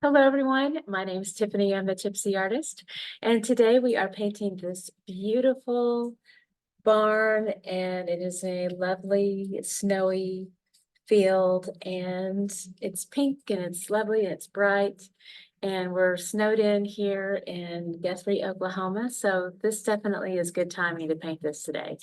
Hello, everyone. My name is Tiffany. I'm the Tipsy Artist. And today we are painting this beautiful barn, and it is a lovely snowy field, and it's pink and it's lovely and it's bright. And we're snowed in here in Guthrie, Oklahoma. So this definitely is good timing to paint this today.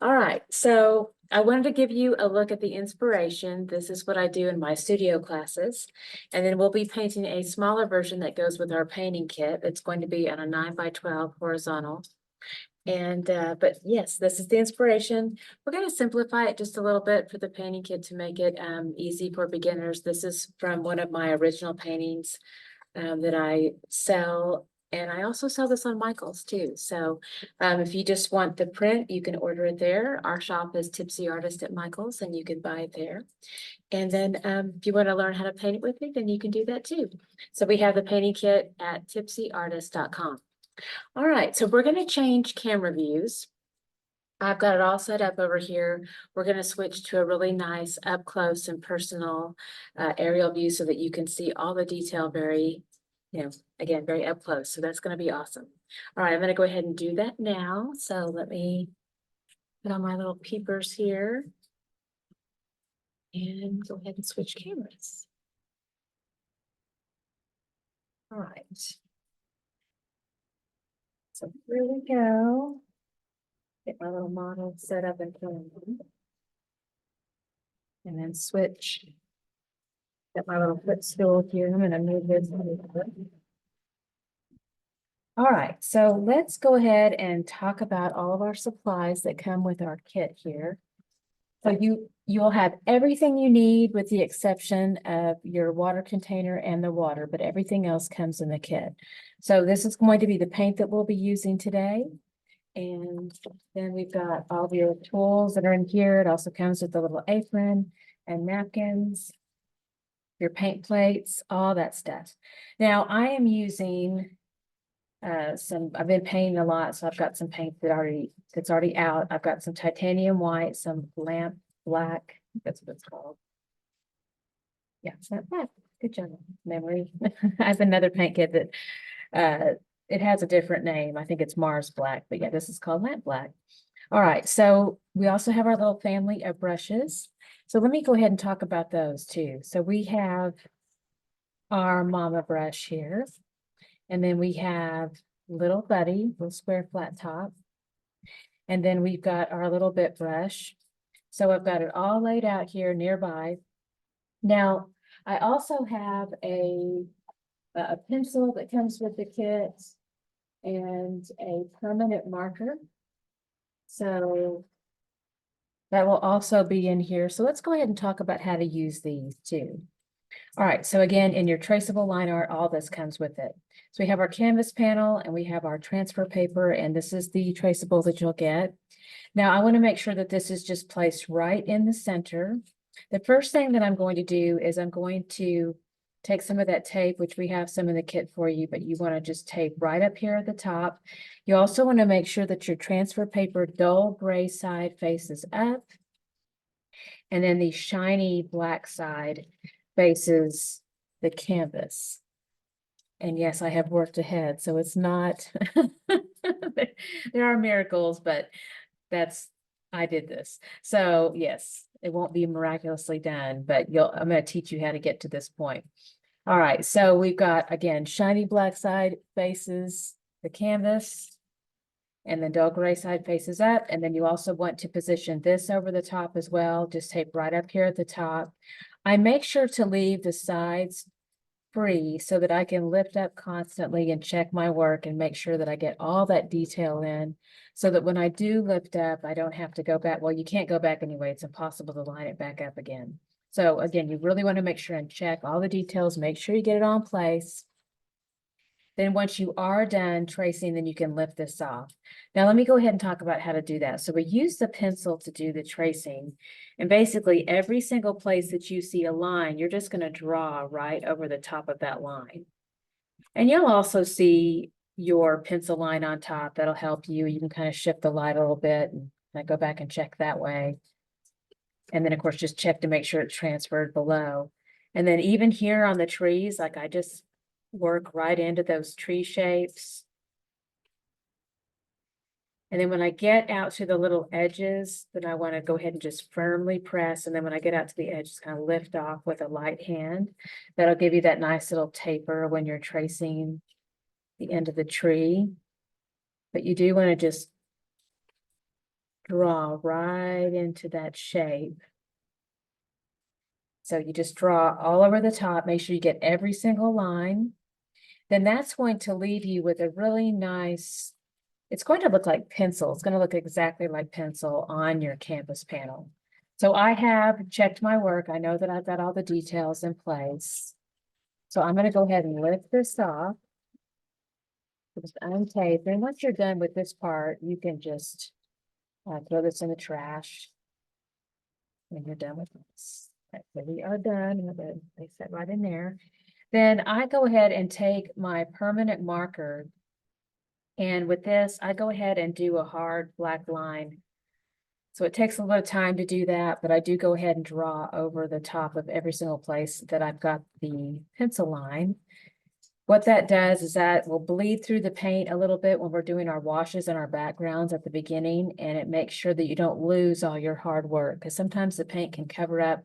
All right, so I wanted to give you a look at the inspiration. This is what I do in my studio classes. And then we'll be painting a smaller version that goes with our painting kit. It's going to be on a 9x12 horizontal. And but yes, this is the inspiration. We're going to simplify it just a little bit for the painting kit to make it easy for beginners. This is from one of my original paintings that I sell. And I also sell this on Michael's too. So if you just want the print, you can order it there. Our shop is Tipsy Artist at Michael's, and you can buy it there. And then if you want to learn how to paint it with me, then you can do that too. So we have the painting kit at tipsyartist.com. All right, so we're going to change camera views. I've got it all set up over here. We're going to switch to a really nice up close and personal aerial view so that you can see all the detail very, again, very up close. So that's going to be awesome. All right, I'm going to go ahead and do that now. So let me put on my little peepers here and go ahead and switch cameras. All right. So here we go. Get my little model set up and front of me. And then switch. Got my little footstool here. I'm going to move this. All right, so let's go ahead and talk about all of our supplies that come with our kit here. So you'll have everything you need with the exception of your water container and the water, but everything else comes in the kit. So this is going to be the paint that we'll be using today. And then we've got all of your tools that are in here. It also comes with a little apron and napkins, your paint plates, all that stuff. Now I am using I've been painting a lot, so I've got some paint that's already out. I've got some titanium white, some lamp black. That's what it's called. Yeah, it's not bad. Good job, memory. I have another paint kit that it has a different name. I think it's Mars Black, but yeah, this is called lamp black. All right, so we also have our little family of brushes. So let me go ahead and talk about those too. So we have our mama brush here. And then we have little buddy, little square flat top. And then we've got our little bit brush. So I've got it all laid out here nearby. Now, I also have a pencil that comes with the kit and a permanent marker. So that will also be in here. So let's go ahead and talk about how to use these too. All right, so again, in your traceable line art, all this comes with it. So we have our canvas panel and we have our transfer paper, and this is the traceable that you'll get. Now I want to make sure that this is just placed right in the center. The first thing that I'm going to do is I'm going to take some of that tape, which we have some in the kit for you, but you want to just tape right up here at the top. You also want to make sure that your transfer paper dull gray side faces up, and then the shiny black side faces the canvas. And yes, I have worked ahead, so it's not, there are miracles, but I did this. So yes, it won't be miraculously done, but I'm going to teach you how to get to this point. All right, so we've got, again, shiny black side faces the canvas, and then dull gray side faces up. And then you also want to position this over the top as well. Just tape right up here at the top. I make sure to leave the sides free so that I can lift up constantly and check my work and make sure that I get all that detail in, so that when I do lift up, I don't have to go back. Well, you can't go back anyway. It's impossible to line it back up again. So again, you really want to make sure and check all the details, make sure you get it all in place. Then once you are done tracing, then you can lift this off. Now let me go ahead and talk about how to do that. So we use the pencil to do the tracing. And basically every single place that you see a line, you're just going to draw right over the top of that line. And you'll also see your pencil line on top. That'll help you. You can kind of shift the light a little bit and I go back and check that way. And then of course, just check to make sure it's transferred below. And then even here on the trees, like I just work right into those tree shapes. And then when I get out to the little edges, then I want to go ahead and just firmly press. And then when I get out to the edges, kind of lift off with a light hand. That'll give you that nice little taper when you're tracing the end of the tree. But you do want to just draw right into that shape. So you just draw all over the top, make sure you get every single line. Then that's going to leave you with a really nice, it's going to look like pencil. It's going to look exactly like pencil on your canvas panel. So I have checked my work. I know that I've got all the details in place. So I'm going to go ahead and lift this off. Just untape. And once you're done with this part, you can just throw this in the trash when you're done with this. Okay, so we are done. I'm going to place that right in there. Then I go ahead and take my permanent marker. And with this, I go ahead and do a hard black line. So it takes a little time to do that, but I do go ahead and draw over the top of every single place that I've got the pencil line. What that does is that will bleed through the paint a little bit when we're doing our washes and our backgrounds at the beginning, and it makes sure that you don't lose all your hard work, because sometimes the paint can cover up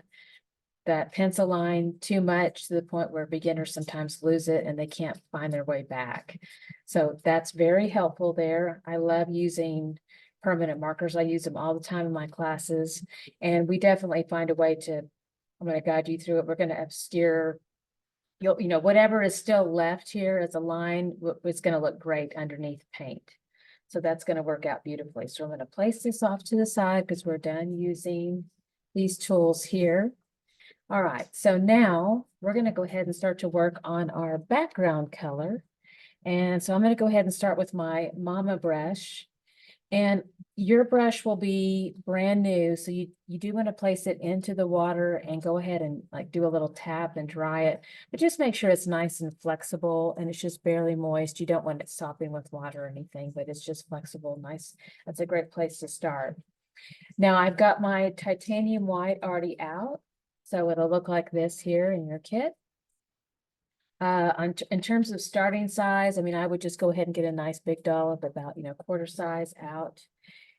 that pencil line too much to the point where beginners sometimes lose it and they can't find their way back. So that's very helpful there. I love using permanent markers. I use them all the time in my classes, and we definitely find a way to, I'm going to guide you through it. We're going to obscure, you know, whatever is still left here as a line, it's going to look great underneath paint. So that's going to work out beautifully. So I'm going to place this off to the side because we're done using these tools here. All right, so now we're going to go ahead and start to work on our background color. And so I'm going to go ahead and start with my Mama brush. And your brush will be brand new, so you do want to place it into the water and go ahead and like do a little tap and dry it. But just make sure it's nice and flexible and it's just barely moist. You don't want it sopping with water or anything, but it's just flexible, nice. That's a great place to start. Now I've got my titanium white already out. So it'll look like this here in your kit. In terms of starting size, I mean, I would just go ahead and get a nice big dollop about, you know, quarter size out.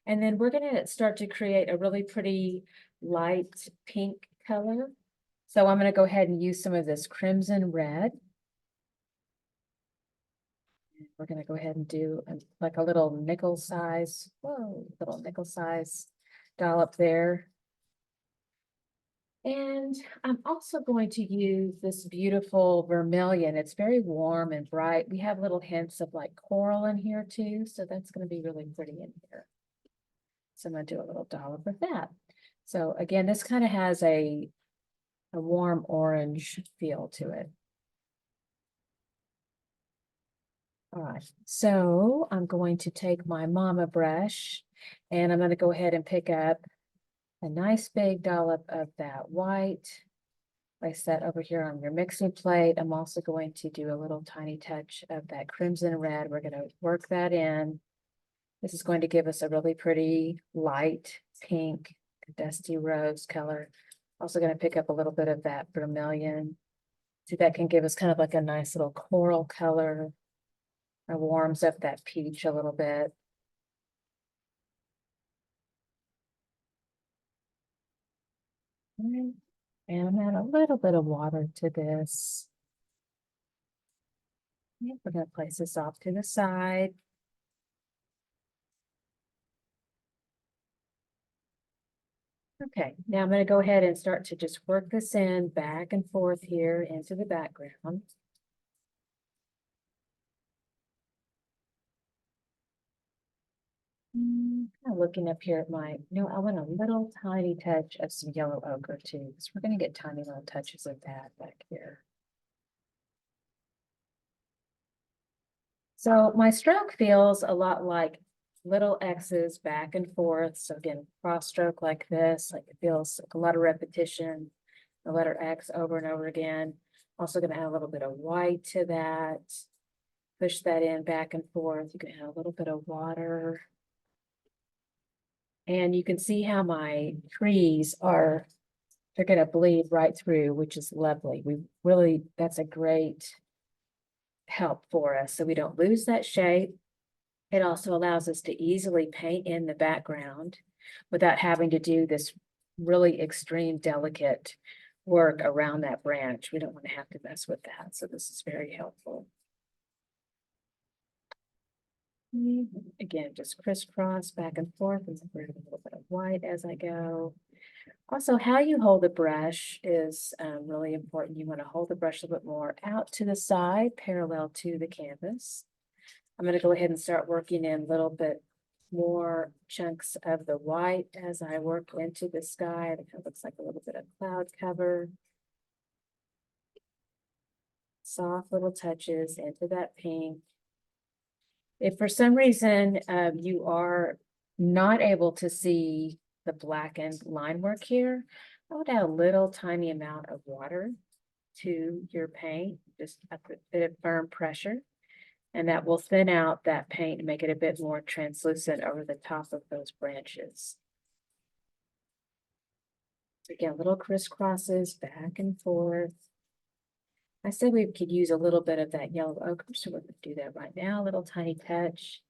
And then we're going to start to create a really pretty light pink color. So I'm going to go ahead and use some of this crimson red. We're going to go ahead and do like a little nickel size, little nickel size dollop there. And I'm also going to use this beautiful vermilion. It's very warm and bright. We have little hints of like coral in here too. So that's going to be really pretty in here. So I'm going to do a little dollop of that. So again, this kind of has a warm orange feel to it. All right, so I'm going to take my Mama brush and I'm going to go ahead and pick up a nice big dollop of that white. Place that over here on your mixing plate. I'm also going to do a little tiny touch of that crimson red. We're going to work that in. This is going to give us a really pretty light pink, dusty rose color. Also going to pick up a little bit of that vermilion. See, that can give us kind of like a nice little coral color. It warms up that peach a little bit. And I'm add a little bit of water to this. We're going to place this off to the side. Okay, now I'm going to go ahead and start to just work this in back and forth here into the background. Kind of looking up here at my, I want a little tiny touch of some yellow ochre too, because we're going to get tiny little touches of that back here. So my stroke feels a lot like little X's back and forth. So again, cross stroke like this, like it feels like a lot of repetition, the letter X over and over again. Also going to add a little bit of white to that. Push that in back and forth. You can add a little bit of water. And you can see how my trees are, they're going to bleed right through, which is lovely. We really, that's a great help for us so we don't lose that shape. It also allows us to easily paint in the background without having to do this really extreme delicate work around that branch. We don't want to have to mess with that. So this is very helpful. Again, just crisscross back and forth and spread a little bit of white as I go. Also, how you hold the brush is really important. You want to hold the brush a little bit more out to the side, parallel to the canvas. I'm going to go ahead and start working in a little bit more chunks of the white as I work into the sky. It kind of looks like a little bit of cloud cover. Soft little touches into that pink. If for some reason you are not able to see the blackened line work here, I would add a little tiny amount of water to your paint, just a bit of firm pressure, and that will thin out that paint and make it a bit more translucent over the top of those branches. So again, little crisscrosses back and forth. I said we could use a little bit of that yellow ochre, so we're going to do that right now, a little tiny touch.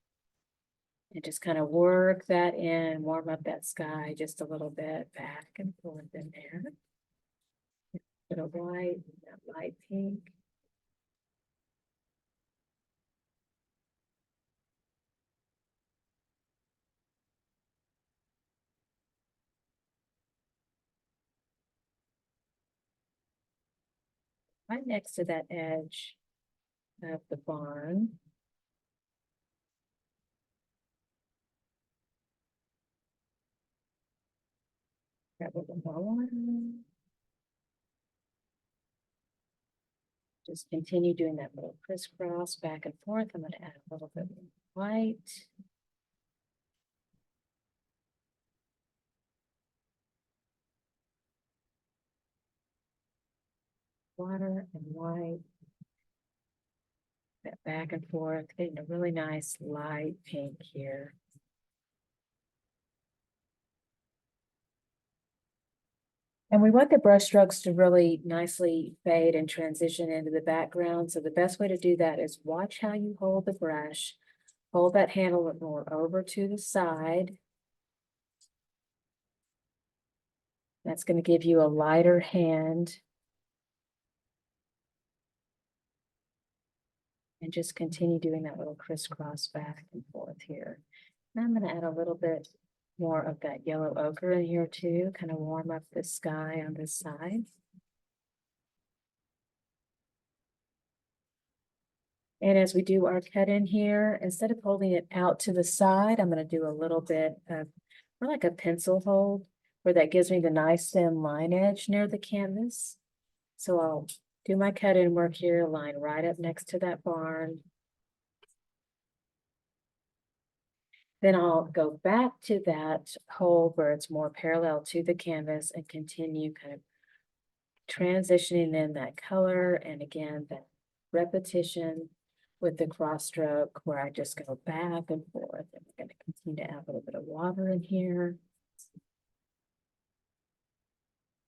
And just kind of work that in, warm up that sky just a little bit, back and forth in there. A bit of white, that light pink. Right next to that edge of the barn. Grab a little more water. Just continue doing that little crisscross back and forth. I'm going to add a little bit of white. Water and white. That back and forth, getting a really nice light pink here. And we want the brush strokes to really nicely fade and transition into the background. So the best way to do that is watch how you hold the brush. Hold that handle more over to the side. That's going to give you a lighter hand. And just continue doing that little crisscross back and forth here. And I'm going to add a little bit more of that yellow ochre in here too, kind of warm up the sky on this side. And as we do our cut in here, instead of holding it out to the side, I'm going to do a little bit of more like a pencil hold, where that gives me the nice thin line edge near the canvas. So I'll do my cut in work here, line right up next to that barn. Then I'll go back to that hole where it's more parallel to the canvas and continue kind of transitioning in that color. And again, that repetition with the cross stroke where I just go back and forth. And I'm going to continue to add a little bit of water in here.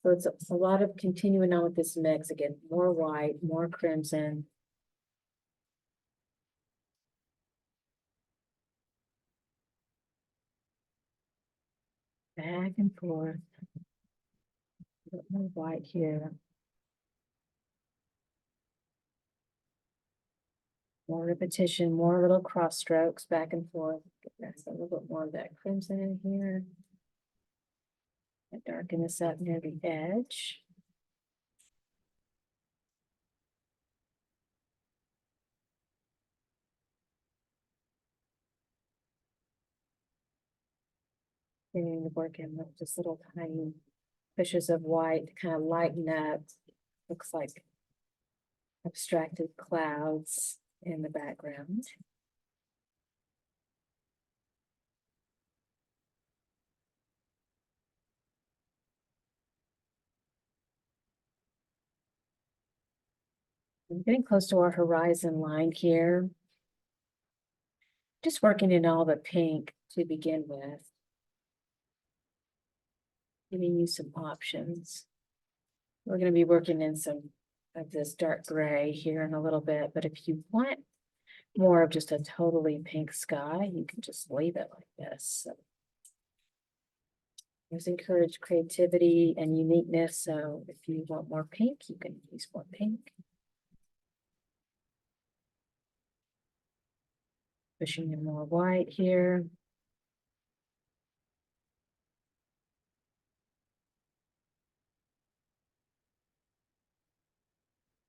So it's a lot of continuing on with this mix. Again, more white, more crimson. Back and forth. A bit more white here. More repetition, more little cross strokes back and forth. That's a little bit more of that crimson in here. And darken this up near the edge. Continuing to work in with just little tiny pushes of white to kind of lighten up. Looks like abstracted clouds in the background. I'm getting close to our horizon line here. Just working in all the pink to begin with. Giving you some options. We're going to be working in some of this dark gray here in a little bit, but if you want more of just a totally pink sky, you can just leave it like this. So there's encourage creativity and uniqueness. So if you want more pink, you can use more pink. Pushing in more white here.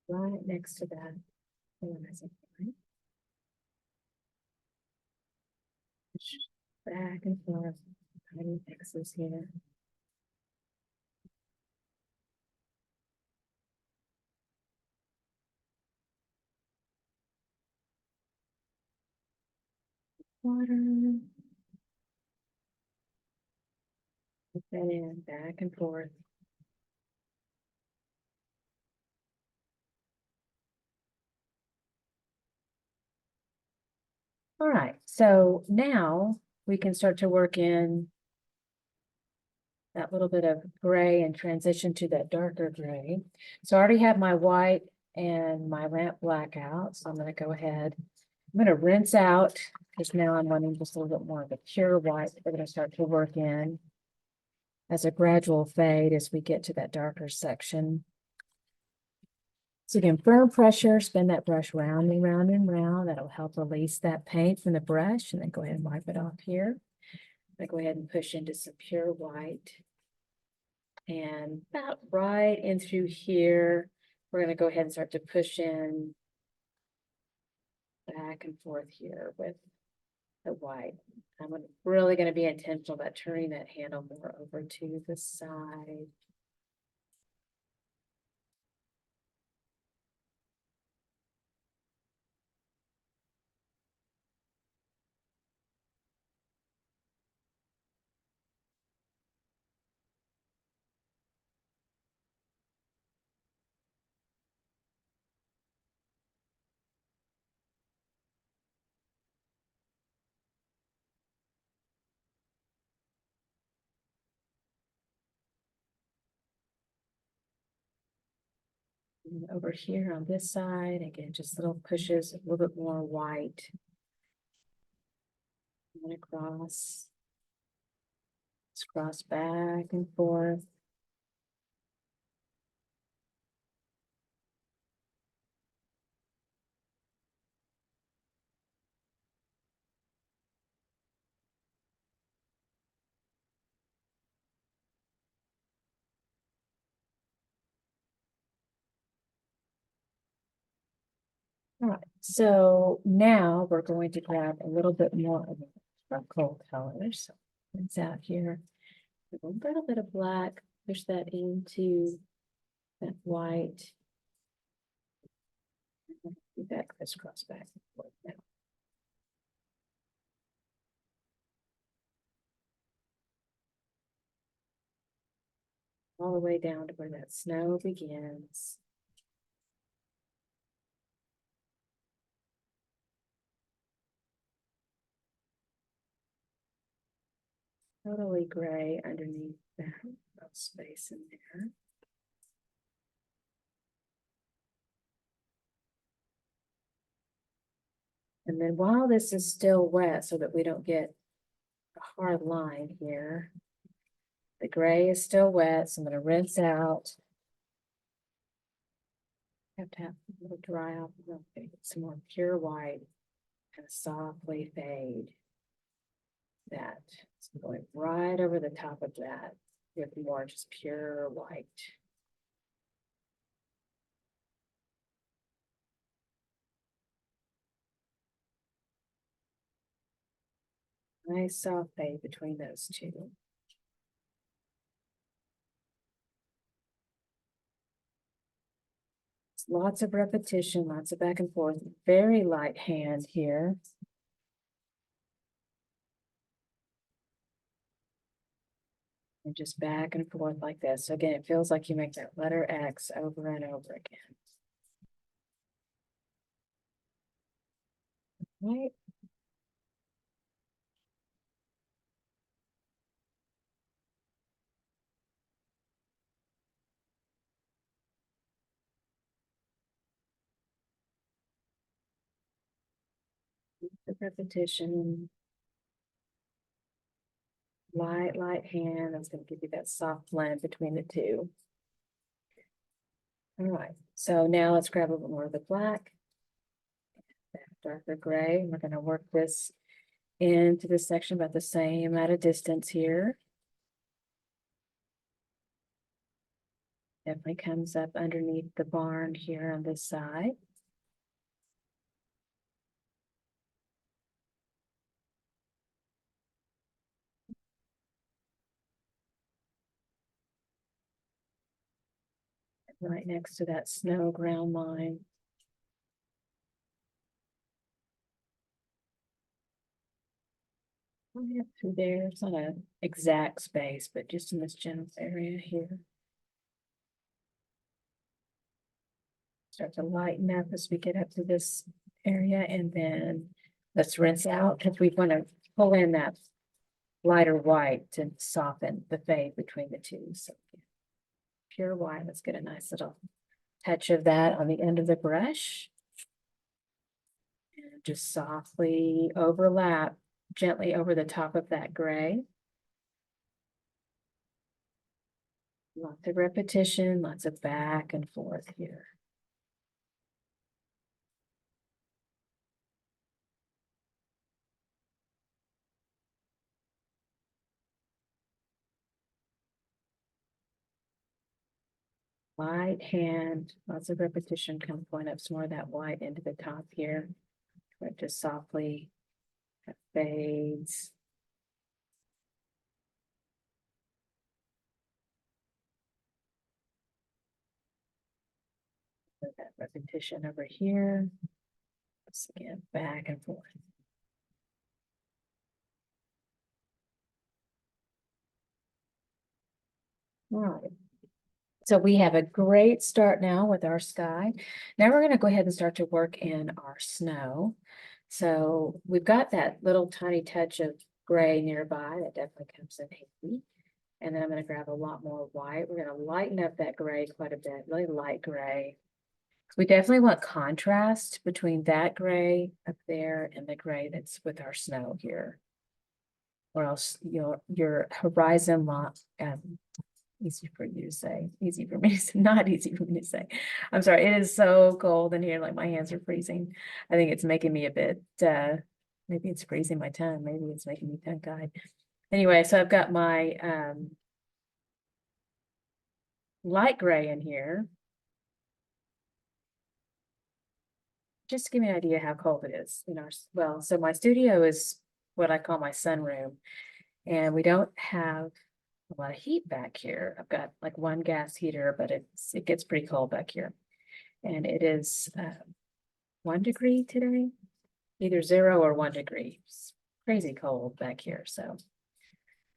Right next to that. Push back and forth. Tiny X's here. Water. Put that in, back and forth. All right, so now we can start to work in that little bit of gray and transition to that darker gray. So I already have my white and my lamp black out, so I'm going to go ahead. I'm going to rinse out because now I'm wanting just a little bit more of a pure white that we're going to start to work in as a gradual fade as we get to that darker section. So again, firm pressure, spin that brush round and round and round. That'll help release that paint from the brush, and then go ahead and wipe it off here. I'm going to go ahead and push into some pure white. And about right in through here, we're going to go ahead and start to push in back and forth here with the white. I'm really going to be intentional about turning that handle more over to the side. And over here on this side, again, just little pushes, a little bit more white. And across. Let's cross back and forth. All right, so now we're going to grab a little bit more of the charcoal color. So it's out here. A little bit of black, push that into that white. Do that crisscross back and forth now. All the way down to where that snow begins. Totally gray underneath that little space in there. And then while this is still wet, so that we don't get a hard line here, the gray is still wet, so I'm going to rinse out. Have to have a little dry off a little bit, get some more pure white and softly fade that. So going right over the top of that with more just pure white. Nice soft fade between those two. Lots of repetition, lots of back and forth, very light hand here. And just back and forth like this. So again, it feels like you make that letter X over and over again. Right. The repetition. Light hand. That's going to give you that soft blend between the two. All right, so now let's grab a little more of the black, that darker gray. We're going to work this into this section about the same amount of distance here. Definitely comes up underneath the barn here on this side. Right next to that snow ground line. Up through there, it's not an exact space, but just in this general area here. Start to lighten up as we get up to this area, and then let's rinse out because we want to pull in that lighter white to soften the fade between the two. So pure white, let's get a nice little touch of that on the end of the brush. And just softly overlap gently over the top of that gray. Lots of repetition, lots of back and forth here. Light hand, lots of repetition, kind of point up some more of that white into the top here. Where it just softly fades. Put that repetition over here. Once again, back and forth. All right. So we have a great start now with our sky. Now we're going to go ahead and start to work in our snow. So we've got that little tiny touch of gray nearby that definitely comes in handy. And then I'm going to grab a lot more white. We're going to lighten up that gray quite a bit, really light gray. We definitely want contrast between that gray up there and the gray that's with our snow here. Or else your horizon line, easy for you to say, easy for me to say, not easy for me to say. I'm sorry, it is so cold in here, like my hands are freezing. I think it's making me a bit, maybe it's freezing my tongue, maybe it's making me tongue-tied. Anyway, so I've got my light gray in here. Just to give me an idea how cold it is in our, well, so my studio is what I call my sunroom, and we don't have a lot of heat back here. I've got like one gas heater, but it gets pretty cold back here. And it is 1 degree today, either 0 or 1 degree. It's crazy cold back here. So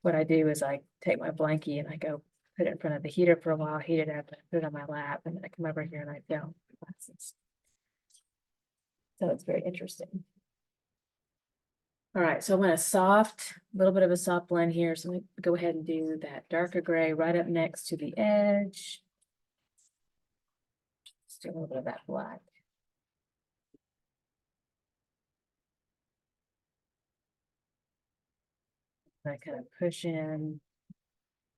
what I do is I take my blankie and I go put it in front of the heater for a while, heat it up, and put it on my lap, and then I come over here and I film classes. So it's very interesting. All right, so I want a little bit of a soft blend here. So let me go ahead and do that darker gray right up next to the edge. Just do a little bit of that black. And I kind of push in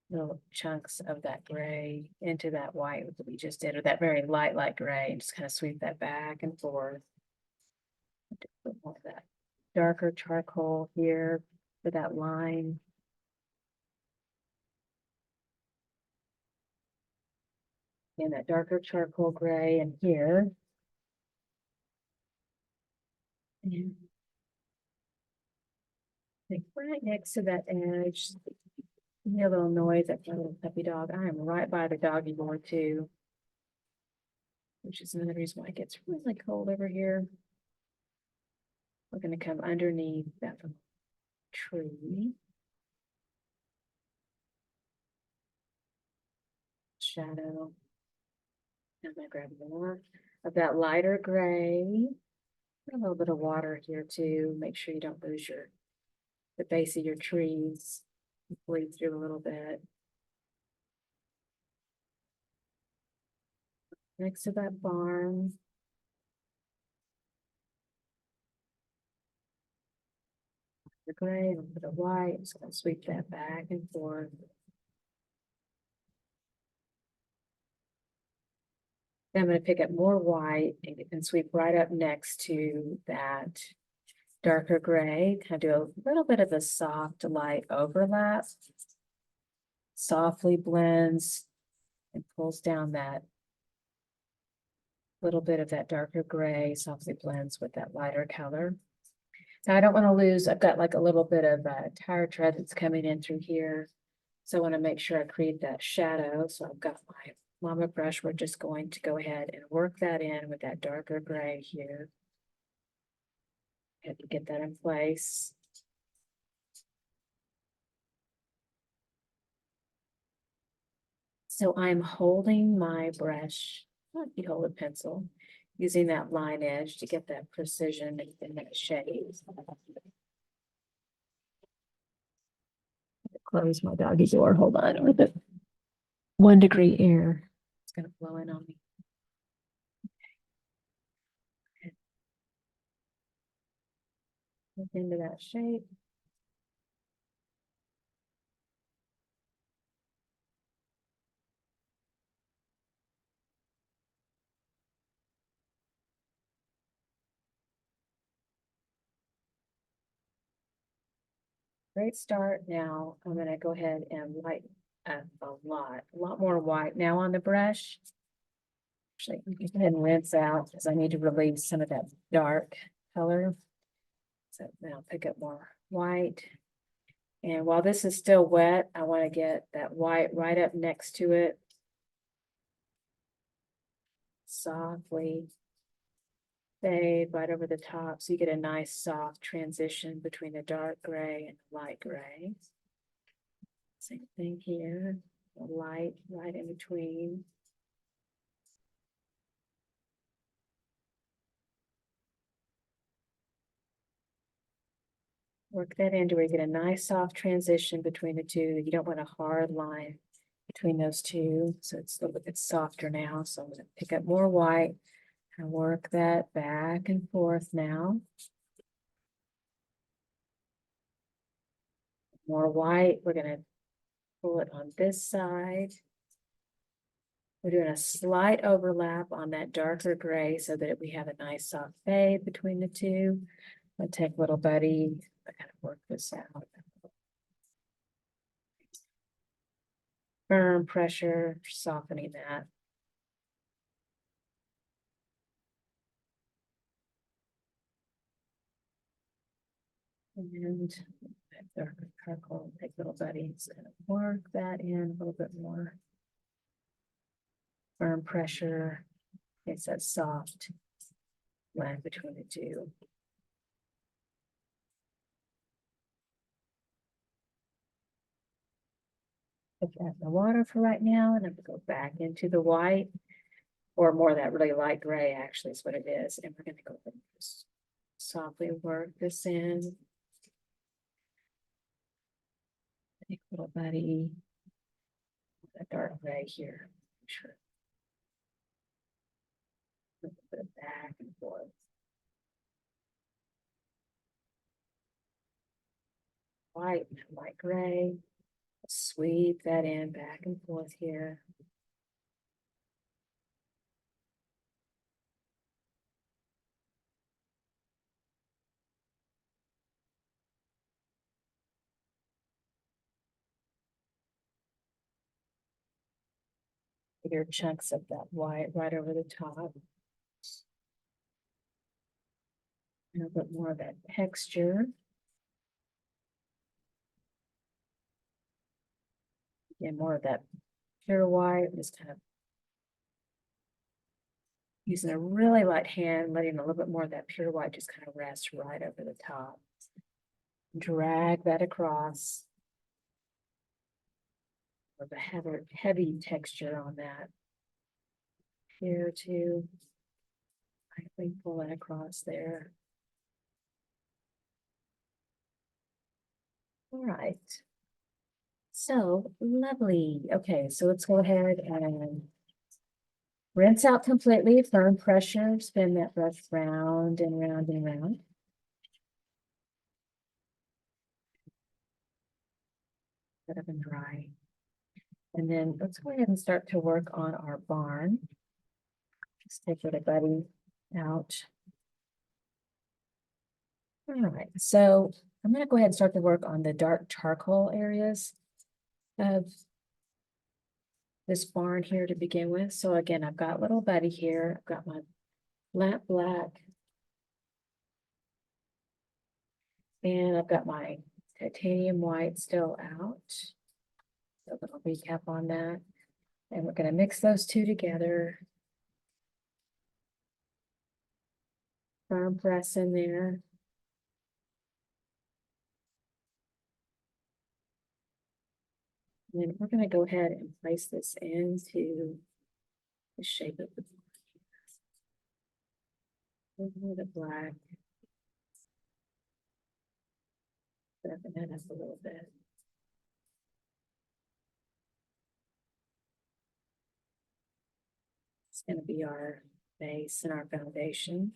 little chunks of that gray into that white that we just did, or that very light gray, and just kind of sweep that back and forth. Put more of that darker charcoal here for that line. And that darker charcoal gray in here. And like right next to that edge, you hear a little noise. That's my little puppy dog. I am right by the doggy board too, which is another reason why it gets really cold over here. We're going to come underneath that tree. Shadow. I'm going to grab more of that lighter gray. A little bit of water here too. Make sure you don't lose the base of your trees. Bleed through a little bit. Next to that barn. the gray, a little bit of white. I'm just going to sweep that back and forth. Then I'm going to pick up more white and sweep right up next to that darker gray. Kind of do a little bit of a soft light overlap. Softly blends and pulls down that little bit of that darker gray, softly blends with that lighter color. Now I don't want to lose, I've got like a little bit of tire tread that's coming in through here. So I want to make sure I create that shadow. So I've got my Mama brush. We're just going to go ahead and work that in with that darker gray here. Have to get that in place. So I'm holding my brush, like you hold a pencil, using that line edge to get that precision in that shade. Close my doggy door. Hold on, or the 1 degree air. It's gonna blow in on me. Okay. Look into that shape. Great start. Now I'm gonna go ahead and light up a lot more white now on the brush. Actually, I'm gonna go ahead and rinse out because I need to relieve some of that dark color. So now pick up more white. And while this is still wet, I want to get that white right up next to it. Softly fade right over the top so you get a nice soft transition between the dark gray and the light gray. Same thing here, the light right in between. Work that into where you get a nice soft transition between the two. You don't want a hard line between those two. So it's a little bit softer now. So I'm going to pick up more white and work that back and forth now. More white. We're going to pull it on this side. We're doing a slight overlap on that darker gray so that we have a nice soft fade between the two. I'll take little buddy, I kind of work this out. Firm pressure, softening that. And that darker charcoal, take little buddies and work that in a little bit more. Firm pressure, it's that soft blend between the two. Put that in the water for right now, and then we'll go back into the white, or more that really light gray actually is what it is. And we're going to go ahead and just softly work this in. Take little buddy, that dark gray here. Sure. A little bit of back and forth. White and light gray. Sweep that in back and forth here. Bigger chunks of that white right over the top. And a bit more of that texture. Again, more of that pure white, just kind of using a really light hand, letting a little bit more of that pure white just kind of rest right over the top. Drag that across. With a heavy texture on that. Here too. Lightly pull it across there. All right. So lovely. Okay, so let's go ahead and rinse out completely, firm pressure, spin that brush round and round and round. let them dry. And then let's go ahead and start to work on our barn. Let's take little buddy out. All right, so I'm going to go ahead and start to work on the dark charcoal areas of this barn here to begin with. So again, I've got little buddy here. I've got my lamp black. And I've got my titanium white still out. So a little recap on that. And we're going to mix those two together. Firm press in there. And then we're going to go ahead and place this into the shape of the black. Wrapping that up a little bit. It's going to be our base and our foundation.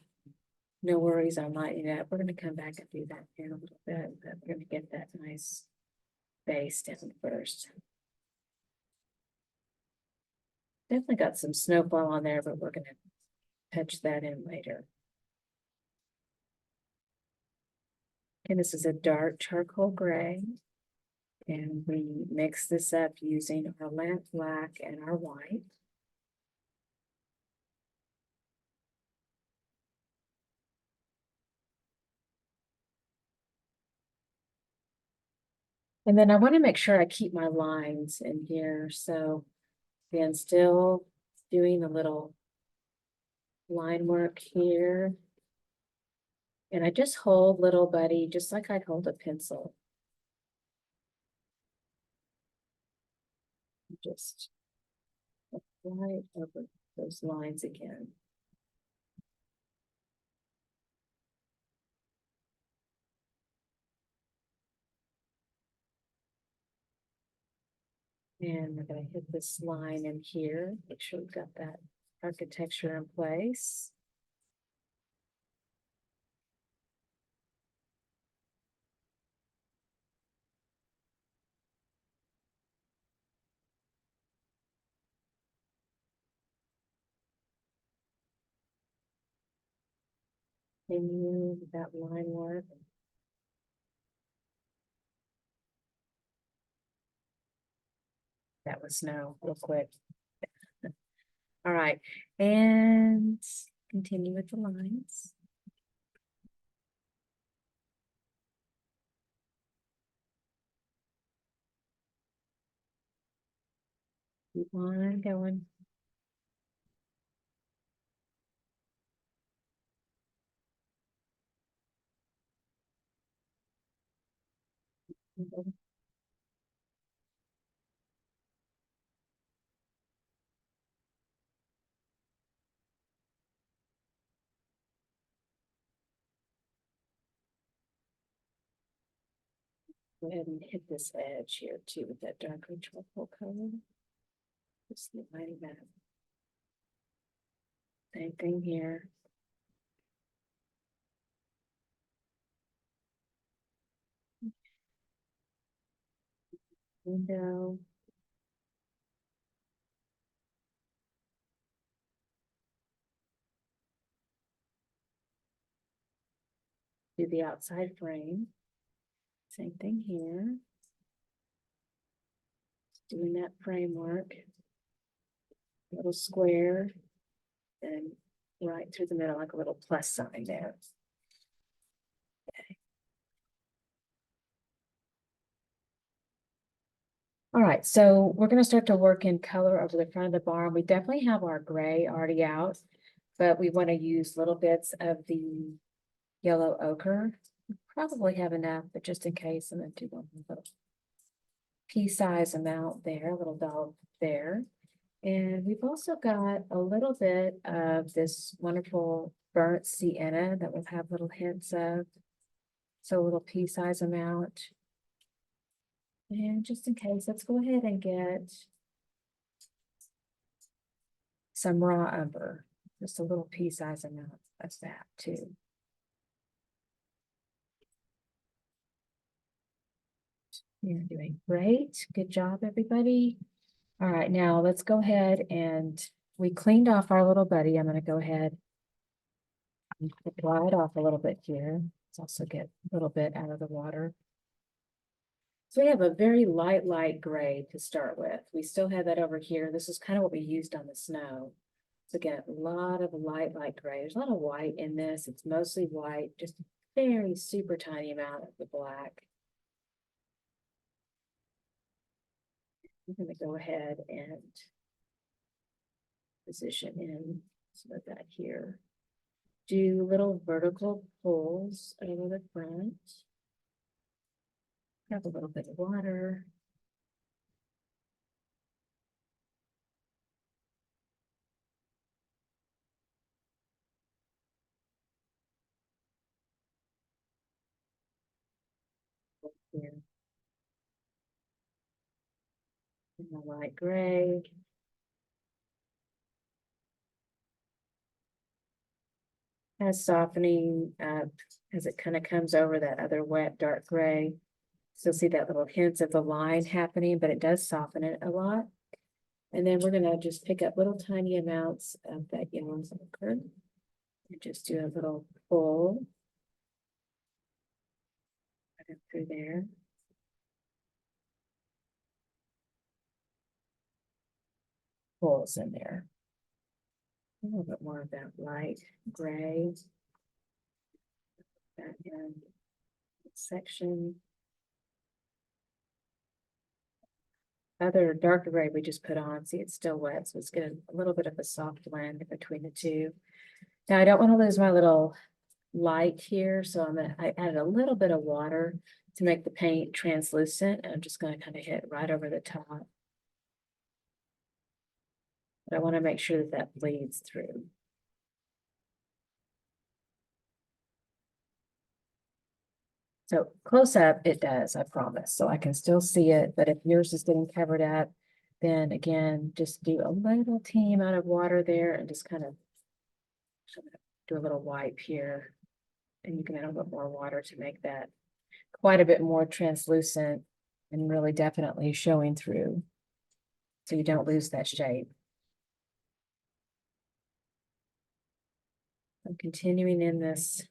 No worries on lighting it up. We're going to come back and do that in a little bit, but we're going to get that nice base down first. Definitely got some snowfall on there, but we're going to touch that in later. And this is a dark charcoal gray. And we mix this up using our lamp black and our white. And then I want to make sure I keep my lines in here. So again, still doing a little line work here. And I just hold little buddy, just like I'd hold a pencil. Just right over those lines again. And we're going to hit this line in here, make sure we've got that architecture in place. Continue with that line work. That was snow, real quick. All right, and continue with the lines. Keep on going. Go ahead and hit this edge here too with that darker charcoal color. Just lining that up. Same thing here. Window. Do the outside frame. Same thing here. Doing that framework. Little square. And right through the middle, like a little plus sign there. Okay. All right, so we're going to start to work in color over the front of the barn. We definitely have our gray already out, but we want to use little bits of the yellow ochre. We probably have enough, but just in case, I'm going to do one little pea size amount there, a little dollop there. And we've also got a little bit of this wonderful burnt sienna that we'll have little hints of. So a little pea size amount. And just in case, let's go ahead and get some raw umber. Just a little pea size amount of that too. You're doing great. Good job, everybody. All right, now let's go ahead and we cleaned off our little buddy. I'm going to go ahead and dry it off a little bit here. Let's also get a little bit out of the water. So we have a very light gray to start with. We still have that over here. This is kind of what we used on the snow. So again, a lot of light gray. There's a lot of white in this. It's mostly white, just a very super tiny amount of the black. I'm going to go ahead and position in some of that here. Do little vertical pulls over the front. Have a little bit of water. Here. And the light gray. As softening up as it kind of comes over that other wet dark gray. Still see that little hints of the line happening, but it does soften it a lot. And then we're going to just pick up little tiny amounts of that yellow ochre and just do a little pull right up through there. Pulls in there. A little bit more of that light gray. That end section. Other darker gray we just put on. See, it's still wet, so it's getting a little bit of a soft blend between the two. Now I don't want to lose my little light here, so I added a little bit of water to make the paint translucent, and I'm just going to kind of hit right over the top. But I want to make sure that that bleeds through. So close up, it does, I promise. So I can still see it, but if yours is getting covered up, then again, just do a little teeny amount of water there and just kind of do a little wipe here. And you can add a little more water to make that quite a bit more translucent and really definitely showing through, so you don't lose that shape. I'm continuing in this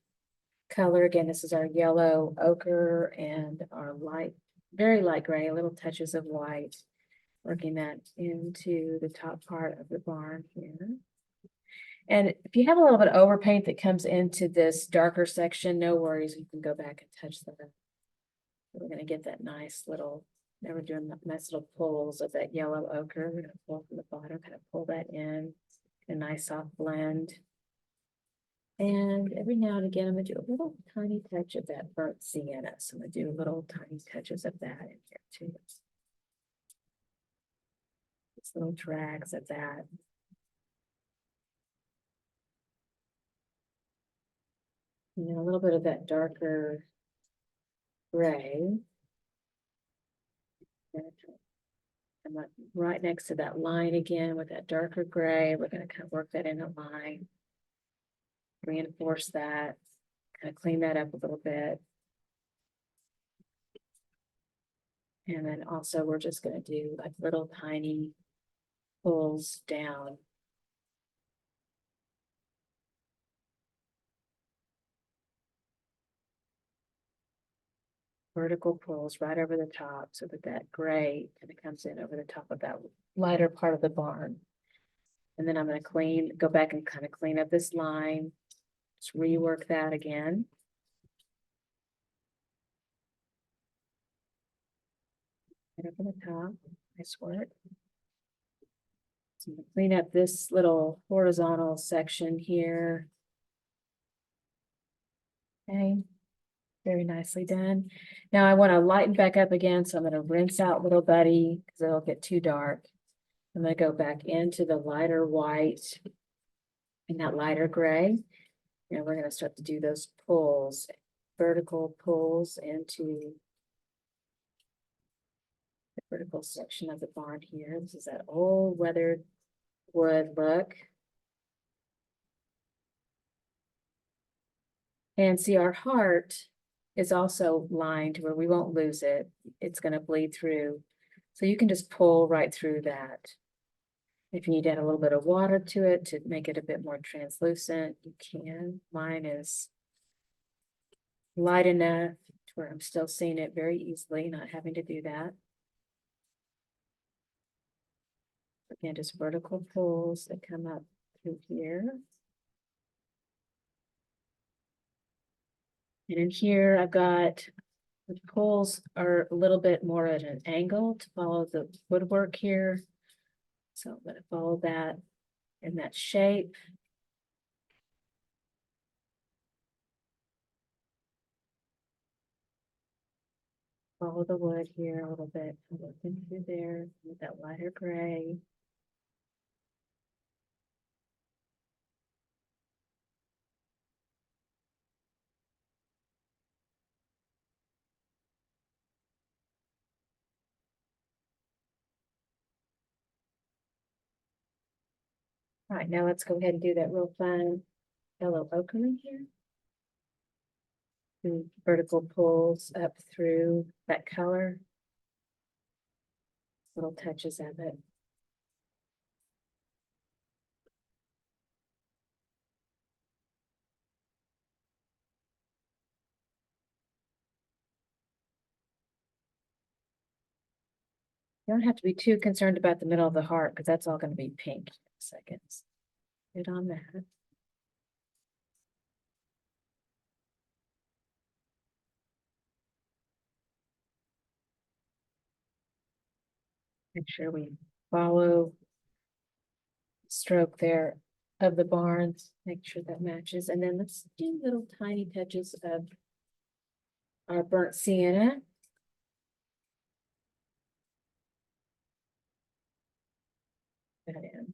color. Again, this is our yellow ochre and our light, very light gray, little touches of white, working that into the top part of the barn here. And if you have a little bit of overpaint that comes into this darker section, no worries, you can go back and touch that. We're going to get that nice little, now we're doing nice little pulls of that yellow ochre. We're going to pull from the bottom, kind of pull that in, a nice soft blend. And every now and again, I'm going to do a little tiny touch of that burnt sienna. So I'm going to do little tiny touches of that in here too. Just little drags of that. And then a little bit of that darker gray. I'm right next to that line again with that darker gray. We're going to kind of work that in a line. Reinforce that, kind of clean that up a little bit. And then also we're just going to do like little tiny pulls down. Vertical pulls right over the top so that that gray kind of comes in over the top of that lighter part of the barn. And then I'm going to go back and kind of clean up this line. Just rework that again. Right over the top, nice work. So I'm going to clean up this little horizontal section here. Okay, very nicely done. Now I want to lighten back up again, so I'm going to rinse out little buddy because it'll get too dark. I'm going to go back into the lighter white and that lighter gray. And we're going to start to do those pulls, vertical pulls into the vertical section of the barn here. This is that old weathered wood look. And see our heart is also lined where we won't lose it. It's gonna bleed through. So you can just pull right through that. If you need to add a little bit of water to it to make it a bit more translucent, you can. Mine is light enough to where I'm still seeing it very easily, not having to do that. Again, just vertical pulls that come up through here. And in here, I've got the pulls are a little bit more at an angle to follow the woodwork here. So I'm going to follow that in that shape. Follow the wood here a little bit, working through there with that lighter gray. All right, now let's go ahead and do that real fine yellow ochre in here. Do vertical pulls up through that color. Little touches of it. You don't have to be too concerned about the middle of the heart because that's all going to be pink in seconds. Good on that. Make sure we follow the stroke there of the barns. Make sure that matches. And then let's do little tiny touches of our burnt sienna. That in.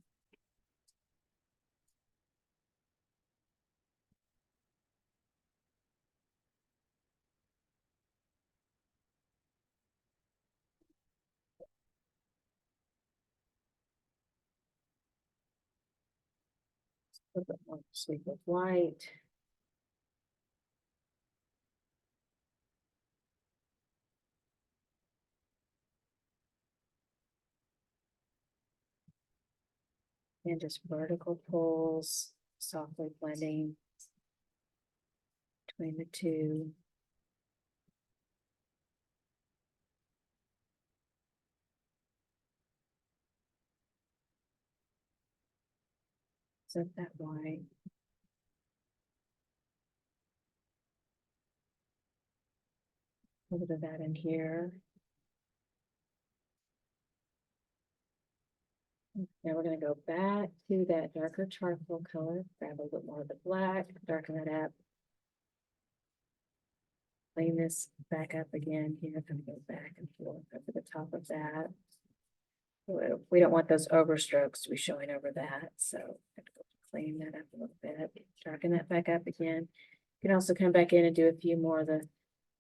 A little bit more sleep with white. And just vertical pulls, softly blending between the two. Set that white. A little bit of that in here. Now we're going to go back to that darker charcoal color, grab a little bit more of the black, darken that up. Clean this back up again here, kind of go back and forth over the top of that. We don't want those overstrokes to be showing over that, so I have to go clean that up a little bit, darken that back up again. You can also come back in and do a few more of the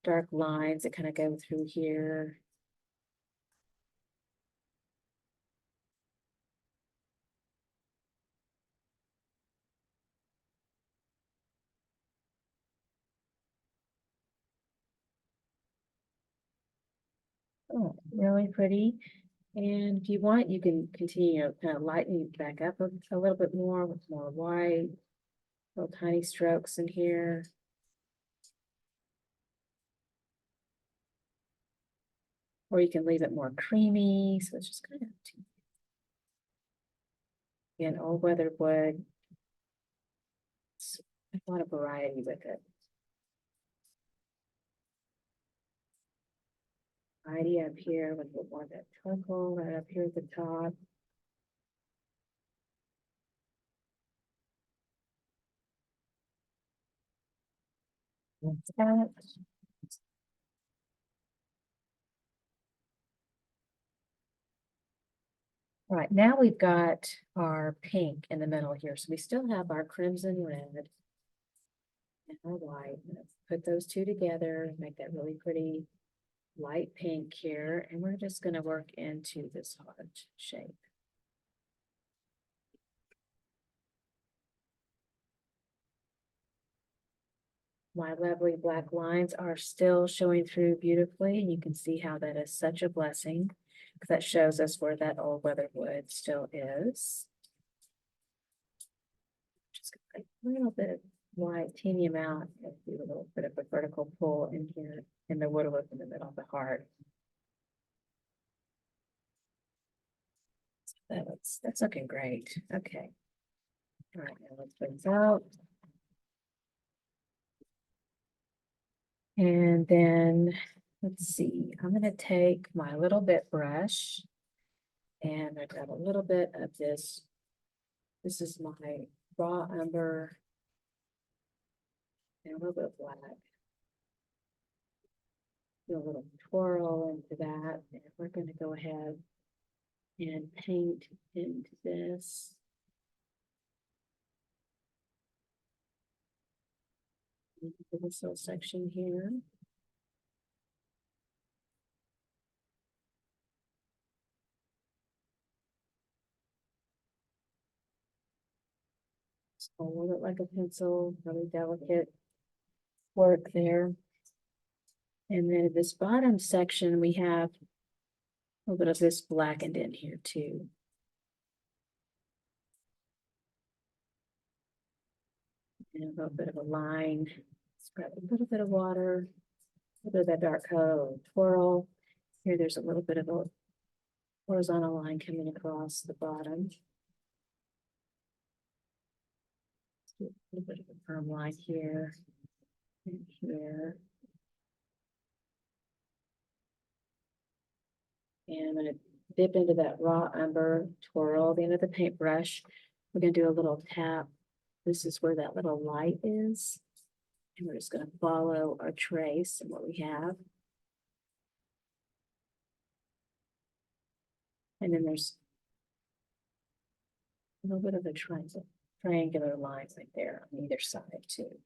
dark lines that kind of go through here. Oh, really pretty. And if you want, you can continue to kind of lighten it back up a little bit more with more white, little tiny strokes in here. Or you can leave it more creamy, so it's just kind of an old weathered wood. It's a lot of variety with it. Variety up here with a little more of that charcoal right up here at the top. That's that. All right, now we've got our pink in the middle here. So we still have our crimson red and our white. Let's put those two together, make that really pretty light pink here. And we're just going to work into this heart shape. my lovely black lines are still showing through beautifully, and you can see how that is such a blessing, because that shows us where that old weather wood still is. Just gonna put a little bit of white, teeny amount, and do a little bit of a vertical pull in here in the woodwork in the middle of the heart. That's looking great. Okay. All right, now let's bring this out. And then, let's see, I'm gonna take my little bit brush and I've got a little bit of this. This is my raw umber and a little bit of black. Do a little twirl into that, and we're gonna go ahead and paint into this. Into this little section here. So hold it like a pencil, really delicate work there. And then this bottom section, we have a little bit of this blackened in here too. And a little bit of a line. Spread a little bit of water, a little bit of that dark color, twirl. Here there's a little bit of a horizontal line coming across the bottom. A little bit of a firm line here and here. And I'm going to dip into that raw umber, twirl the end of the paintbrush. We're going to do a little tap. This is where that little light is. And we're just going to follow our trace and what we have. And then there's a little bit of a triangular line right there on either side too.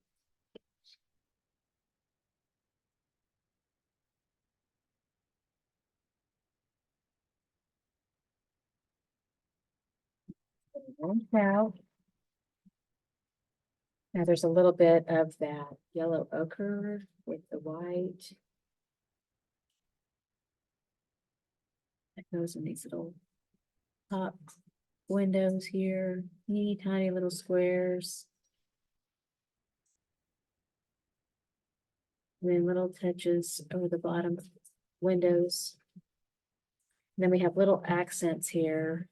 Now there's a little bit of that yellow ochre with the white. That goes in these little top windows here, teeny tiny little squares. And then little touches over the bottom windows. And then we have little accents here.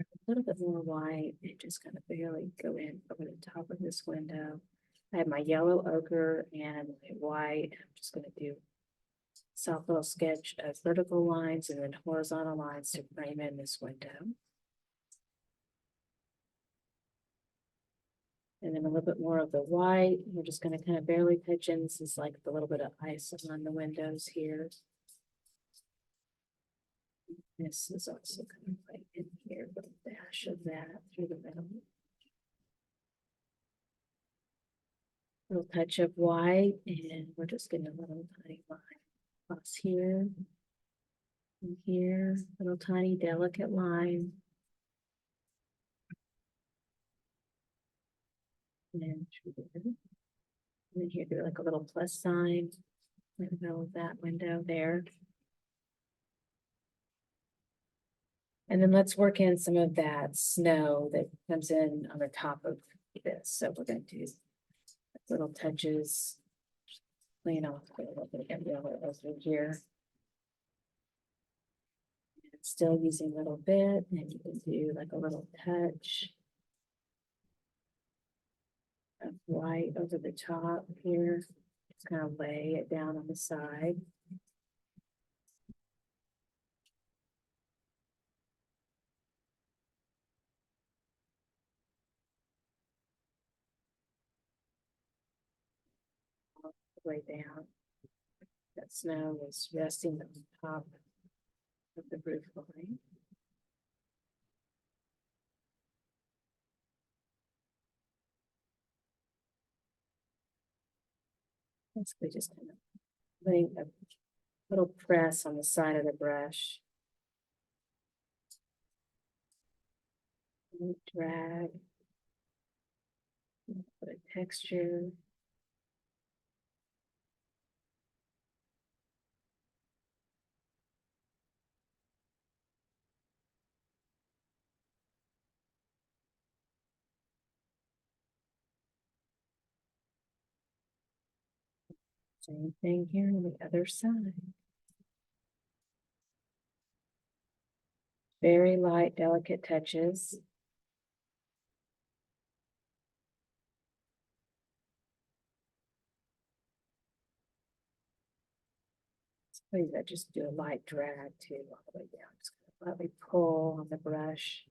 A little bit more white, and just kind of barely go in over the top of this window. I have my yellow ochre and my white. I'm just going to do soft little sketch of vertical lines and then horizontal lines to frame in this window. And then a little bit more of the white. We're just going to kind of barely pitch in. This is like the little bit of ice on the windows here. This is also kind of like in here, but a dash of that through the middle. A little touch of white, and we're just getting a little tiny line across here. And here, little tiny delicate line. And then here, do like a little plus sign in the middle of that window there. And then let's work in some of that snow that comes in on the top of this. So we're going to do little touches, clean off a little bit of yellow over here. And still using a little bit, and you can do like a little touch of white over the top here. Just kind of lay it down on the side. Way down. That snow is resting on top of the roof line. Basically just kind of laying a little press on the side of the brush. Drag. Put a texture. Same thing here on the other side. Very light, delicate touches. Please, I just do a light drag too, all the way down. Just gonna lightly pull on the brush.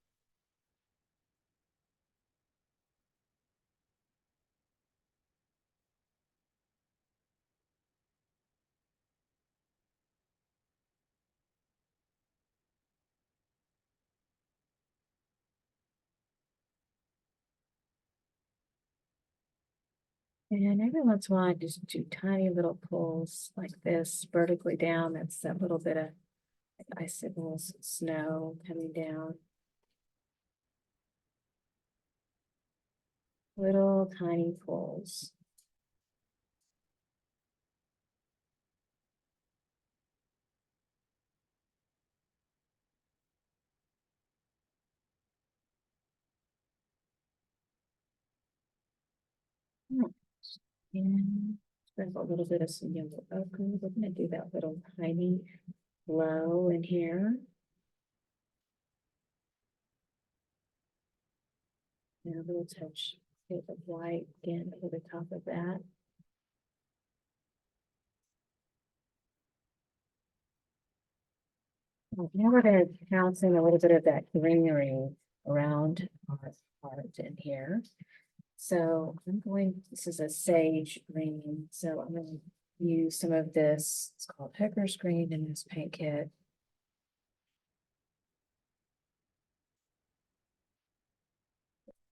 And every once in a while, I just do tiny little pulls like this vertically down. That's that little bit of icicles, snow coming down. Little tiny pulls. And there's a little bit of some yellow ochre. We're gonna do that little tiny glow in here. And a little touch of white again over the top of that. Now we're going to pounce in a little bit of that greenery around our part in here. So this is a sage green. So I'm going to use some of this. It's called Hooker's Green in this paint kit.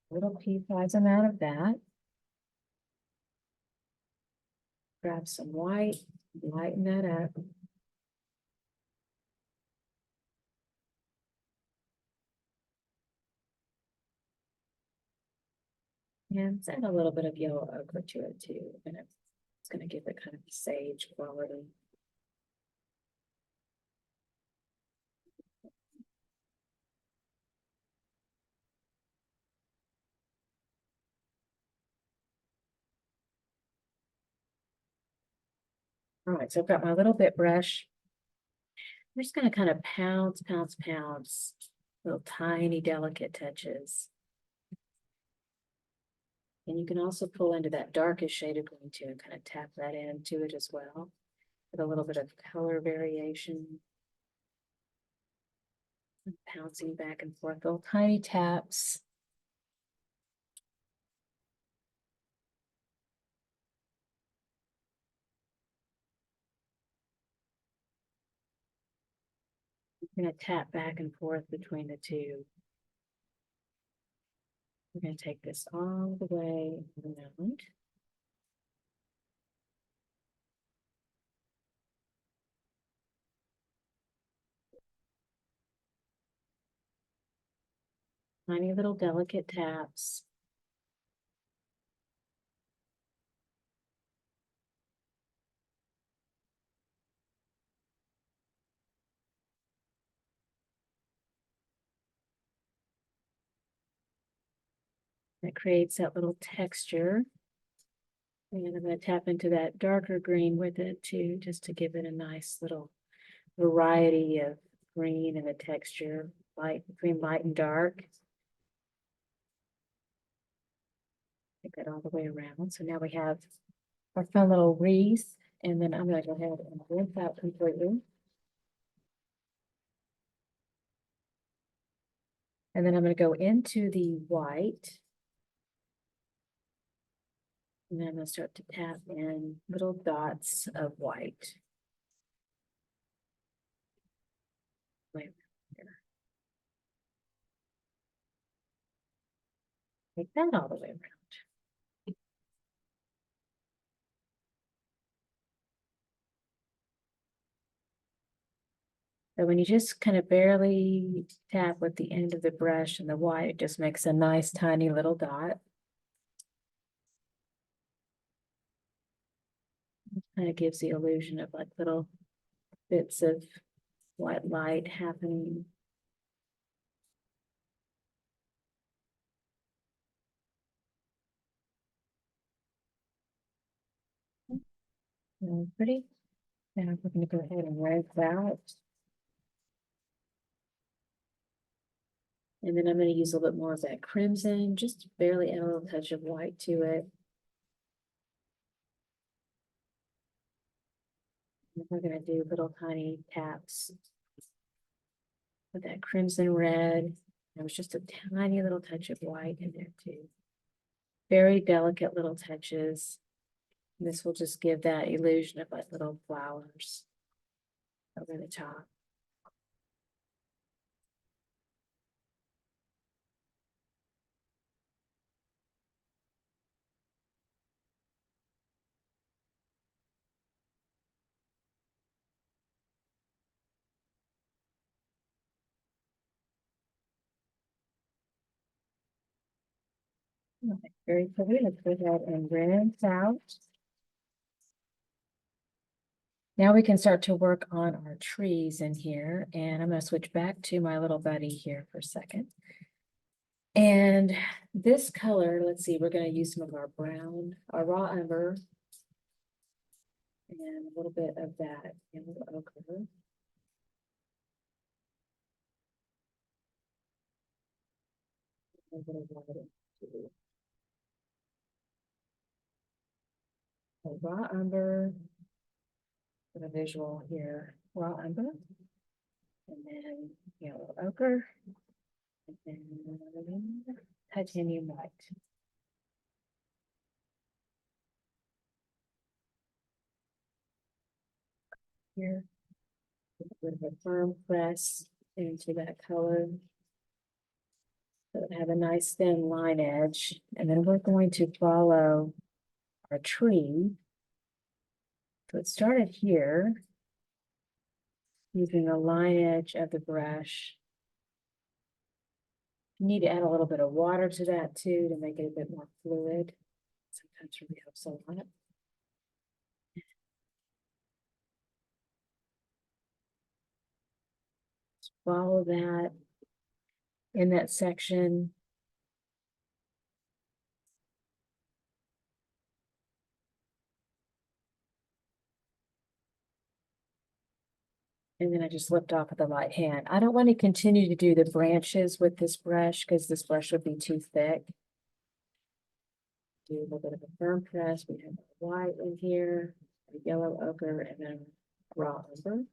Little pea size amount of that. Grab some white, lighten that up. And add a little bit of yellow ochre to it too. And it's going to give it kind of sage quality. All right, so I've got my little bit brush. I'm just going to kind of pounce, little tiny delicate touches. And you can also pull into that darkest shade of green too and kind of tap that into it as well. With a little bit of color variation. And pouncing back and forth, little tiny taps. I'm going to tap back and forth between the two. We're going to take this all the way around. Tiny little delicate taps. That creates that little texture. And I'm going to tap into that darker green with it too, just to give it a nice little variety of green and the texture, light between light and dark. Take that all the way around. So now we have our fun little wreath, and then I'm going to go ahead and rinse out completely. And then I'm going to go into the white. And then I'm going to start to tap in little dots of white. Right here. Take that all the way around. So when you just kind of barely tap with the end of the brush and the white, it just makes a nice tiny little dot. Kind of gives the illusion of like little bits of white light happening. Pretty. Now we're going to go ahead and red out. And then I'm going to use a little bit more of that crimson, just barely add a little touch of white to it. And we're going to do little tiny taps with that crimson red. There was just a tiny little touch of white in there too. Very delicate little touches. This will just give that illusion of like little flowers over the top. Okay, very pretty. Let's go ahead and rinse out. Now we can start to work on our trees in here, and I'm going to switch back to my little buddy here for a second. And this color, let's see, we're going to use some of our brown, our raw umber, and a little bit of that yellow ochre. A little white too. So raw umber, for the visual here, raw umber, and then yellow ochre, and then titanium white. Here, with a firm press into that color. So it have a nice thin line edge, and then we're going to follow our tree. So it started here, using the line edge of the brush. You need to add a little bit of water to that too to make it a bit more fluid. Sometimes really helps a lot. Follow that in that section. And then I just lift off with the right hand. I don't want to continue to do the branches with this brush because this brush would be too thick. Do a little bit of a firm press. We have white in here, a yellow ochre, and then raw umber.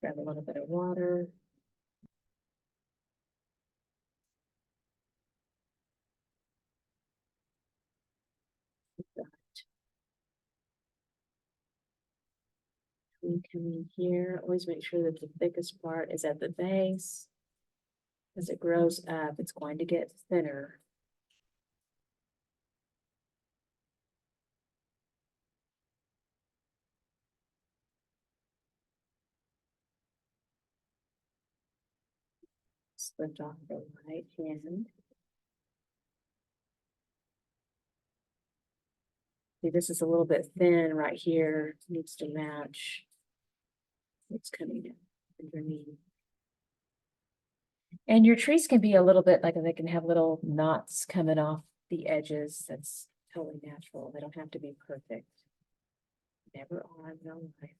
Grab a little bit of water. We come in here, always make sure that the thickest part is at the base. As it grows up, it's going to get thinner. Lift off the right hand. See, this is a little bit thin right here, needs to match what's coming in underneath. And your trees can be a little bit like they can have little knots coming off the edges. That's totally natural. They don't have to be perfect. Never are in real life.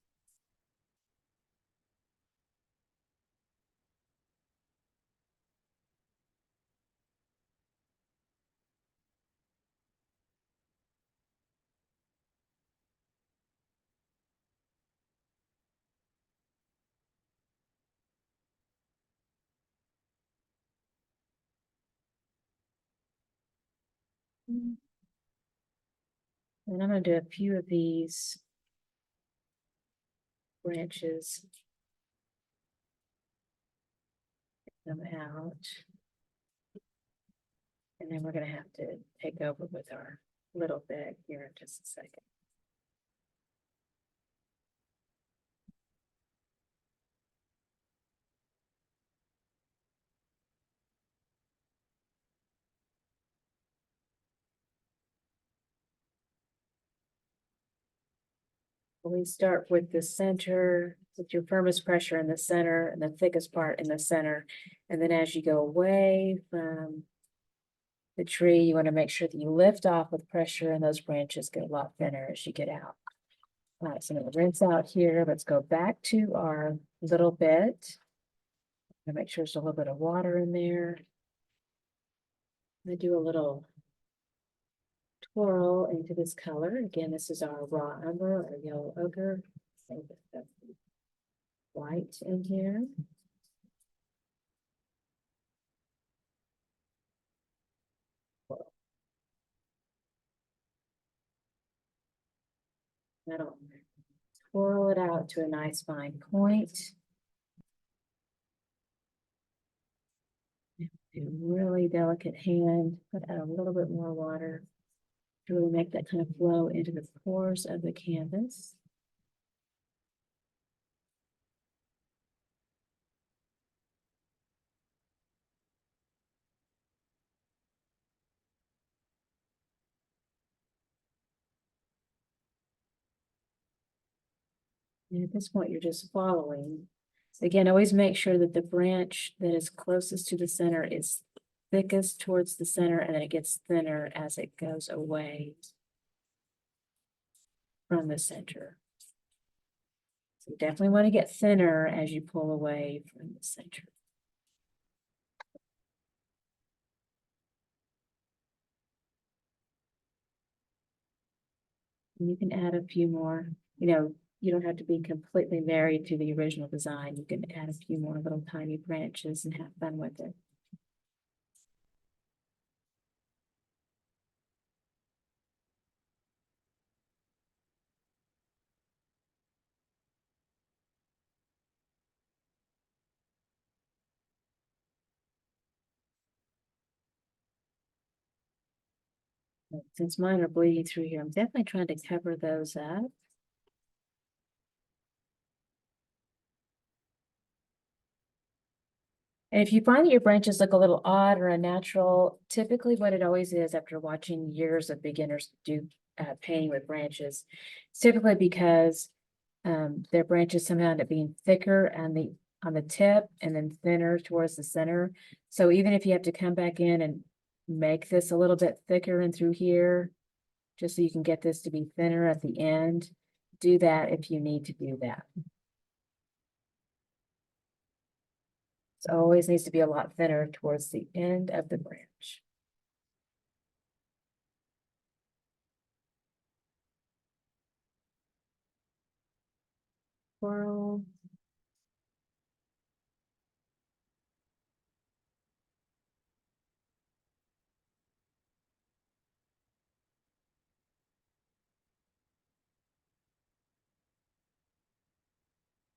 And I'm going to do a few of these branches. Them out. And then we're going to have to take over with our little bit here in just a second. Always start with the center, with your firmest pressure in the center and the thickest part in the center. And then as you go away from the tree, you want to make sure that you lift off with pressure and those branches get a lot thinner as you get out. All right, so I'm going to rinse out here. Let's go back to our little bit. I'm make sure there's a little bit of water in there. I'm going to do a little twirl into this color. Again, this is our raw umber or yellow ochre. So the white in here. That'll twirl it out to a nice fine point. A really delicate hand, put out a little bit more water to really make that kind of flow into the pores of the canvas. And at this point, you're just following. Again, always make sure that the branch that is closest to the center is thickest towards the center, and then it gets thinner as it goes away from the center. So you definitely want to get thinner as you pull away from the center. And you can add a few more, you don't have to be completely married to the original design. You can add a few more little tiny branches and have fun with it. Since mine are bleeding through here, I'm definitely trying to cover those up. And if you find that your branches look a little odd or unnatural, typically what it always is after watching years of beginners do painting with branches, it's typically because their branches somehow end up being thicker on the tip and then thinner towards the center. So even if you have to come back in and make this a little bit thicker in through here, just so you can get this to be thinner at the end, do that if you need to do that. It always needs to be a lot thinner towards the end of the branch. Swirl.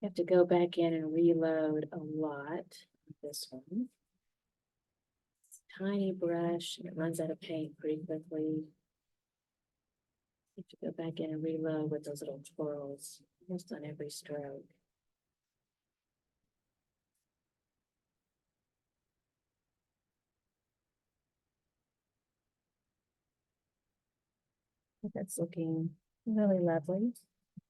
You have to go back in and reload a lot of this one. It's a tiny brush and it runs out of paint pretty quickly. You have to go back in and reload with those little twirls almost on every stroke. That's looking really lovely.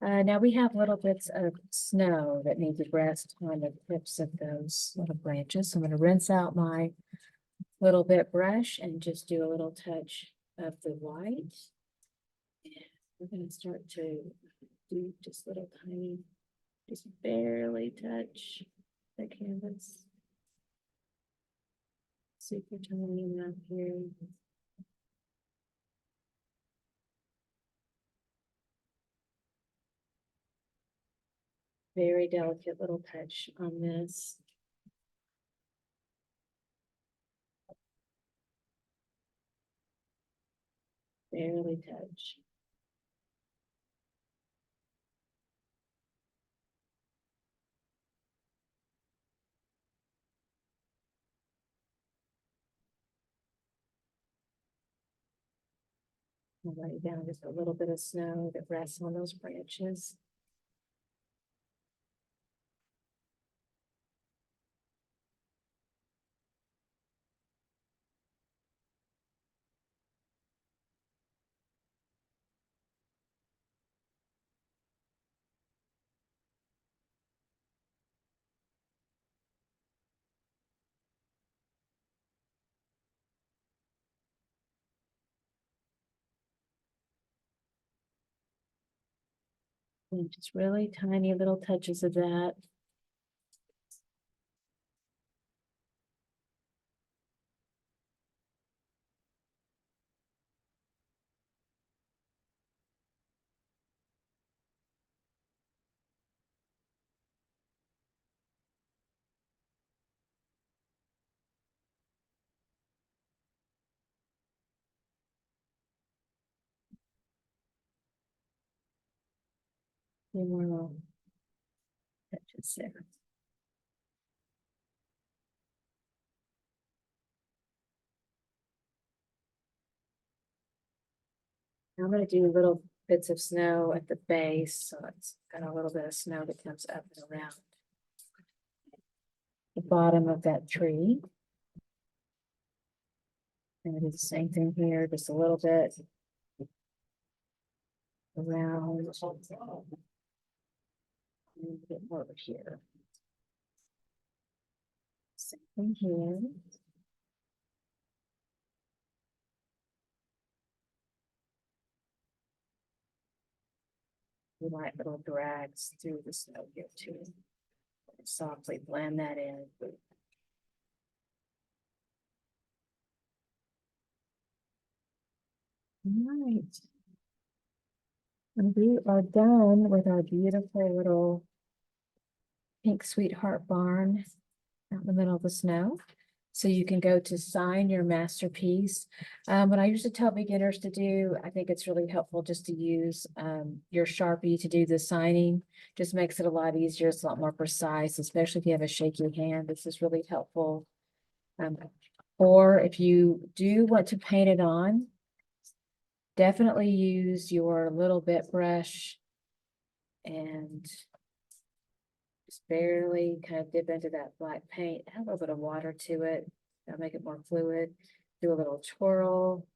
Now we have little bits of snow that need to rest on the tips of those little branches. So I'm going to rinse out my little bit brush and just do a little touch of the white. And we're going to start to do just little tiny, just barely touch the canvas. Super tiny enough here. Very delicate little touch on this. Barely touch. I'll lay down just a little bit of snow that rests on those branches. And just really tiny little touches of that. Few more little touches there. I'm gonna do little bits of snow at the base, so it's got a little bit of snow that comes up and around the bottom of that tree. And do the same thing here, just a little bit around. And a bit more over here. Same thing here. We like little drags through the snow here too. Softly blend that in. Right. And we are done with our beautiful little pink sweetheart barn out in the middle of the snow. So you can go to sign your masterpiece. What I usually tell beginners to do, I think it's really helpful just to use your Sharpie to do the signing. Just makes it a lot easier. It's a lot more precise, especially if you have a shaky hand. This is really helpful. Or if you do want to paint it on, definitely use your little bit brush and just barely kind of dip into that black paint, add a little bit of water to it. That'll make it more fluid. Do a little twirl.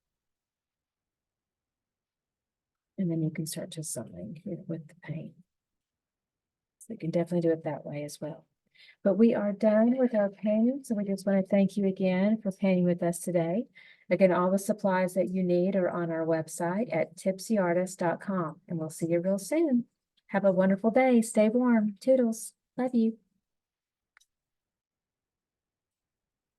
And then you can start to sign with the paint. So you can definitely do it that way as well. But we are done with our painting. So we just want to thank you again for painting with us today. Again, all the supplies that you need are on our website at tipsyartist.com. And we'll see you real soon. Have a wonderful day. Stay warm. Toodles. Love you.